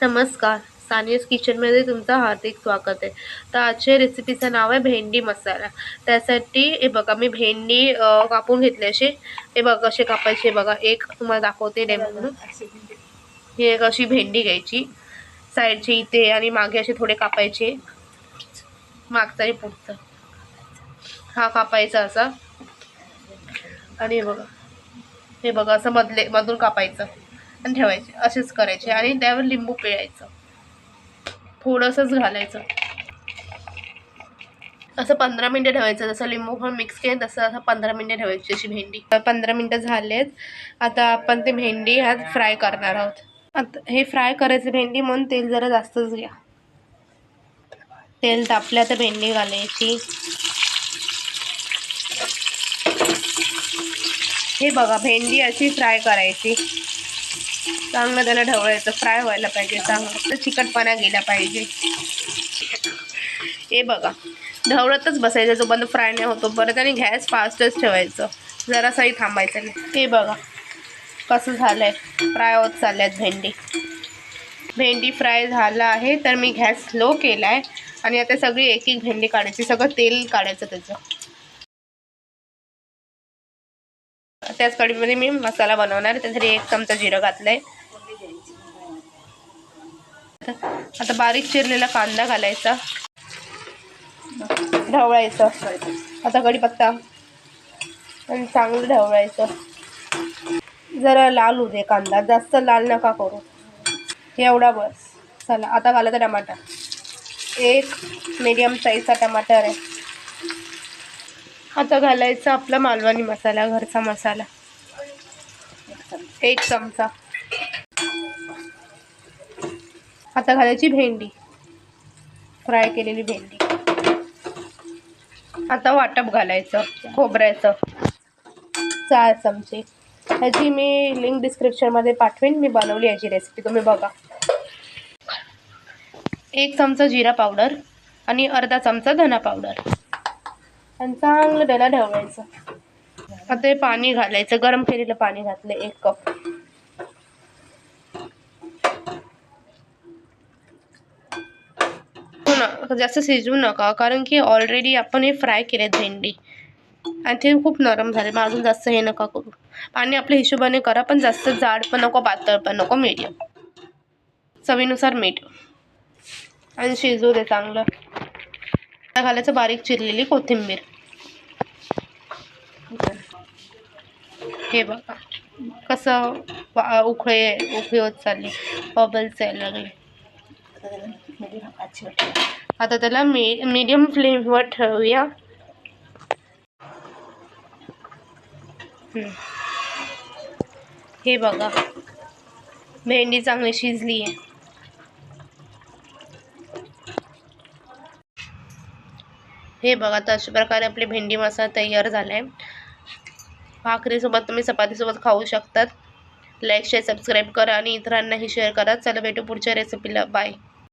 नमस्कार, सानियाज किचनमध्ये तुमचं हार्दिक स्वागत आहे. तर आजच्या रेसिपीचं नाव आहे भेंडी मसाला. त्यासाठी हे बघा मी भेंडी कापून घेतली असे. हे बघा कसे कापायचे बघा. एक तुम्हाला दाखवते डेमो म्हणून. ही एक अशी भेंडी घ्यायची, साईडचे इथे आणि मागे असे थोडे कापायचे, मागचा आणि पुढचा हा कापायचा असा. आणि हे बघा असं मधून कापायचं आणि ठेवायचे. असेच करायचे आणि त्यावर लिंबू पिळायचं, थोडंसंच घालायचं. असं 15 मिनिटं ठेवायचं. जसं लिंबू पण मिक्स केलं तसं असं 15 मिनिटं ठेवायची अशी भेंडी. 15 मिनिटं झालेत. आता आपण ते भेंडी ह्यात फ्राय करणार आहोत. आता हे फ्राय करायचं भेंडी म्हणून तेल जरा जास्तच घ्या. तेल तापलं तर भेंडी घालायची. हे बघा भेंडी अशी फ्राय करायची. चांगलं त्याला ढवळायचं, फ्राय व्हायला पाहिजे चांगलं, तर चिकटपणा गेला पाहिजे. हे बघा ढवळतच बसायचं जोपर्यंत फ्राय नाही होतो परत, आणि गॅस फास्टच ठेवायचं, जरासाही थांबायचं नाही. हे बघा कसं झालंय, फ्राय होत चालल्यात भेंडी फ्राय झाला आहे. तर मी गॅस स्लो केला आहे आणि आता सगळी एक एक भेंडी काढायची, सगळं तेल काढायचं त्याचं. त्याच कढईमध्ये मी मसाला बनवणार. त्यासाठी 1 चमचा जिरं घातलंय. आता बारीक चिरलेला कांदा घालायचा, ढवळायचं. आता कढीपत्ता आणि चांगलं ढवळायचं. जरा लाल होऊ दे कांदा, जास्त लाल नका करू, एवढा बस. चला आता घालायचा टमाटर. एक मीडियम साईजचा टमाटर आहे. आता घालायचा आपला मालवणी मसाला, घरचा मसाला 1 चमचा. आता घालायची भेंडी, फ्राय केलेली भेंडी. आता वाटप घालायचं खोबऱ्याचं 4 चमचे. ह्याची मी लिंक डिस्क्रिप्शनमध्ये पाठवेन, मी बनवली याची रेसिपी, तुम्ही बघा. 1 चमचा जिरा पावडर आणि अर्धा चमचा धना पावडर, आणि चांगलं त्याला ढवळायचं. आता हे पाणी घालायचं, गरम केलेलं पाणी घातलं 1 कप. जास्त शिजवू नका, कारण की ऑलरेडी आपण हे फ्राय केलेत भेंडी आणि ते खूप नरम झाले. मग अजून जास्त हे नका करू. पाणी आपल्या हिशोबाने करा, पण जास्त जाड पण नको, पातळ पण नको, मीडियम. चवीनुसार मीठ आणि शिजवू दे चांगलं. आता घालायचं बारीक चिरलेली कोथिंबीर. हे बघा कसं उकळी होत चालली, बबल्स यायला लागले. आता त्याला मीडियम फ्लेमवर ठेवूया. हे बघा भेंडी चांगली शिजली आहे. हे बघा तर अशा प्रकारे आपली भेंडी मसाला तयार झाला आहे. भाकरीसोबत तुम्ही चपातीसोबत खाऊ शकतात. लाईक शेअर सबस्क्राईब करा आणि इतरांनाही शेअर करा. चला भेटू पुढच्या रेसिपीला. बाय.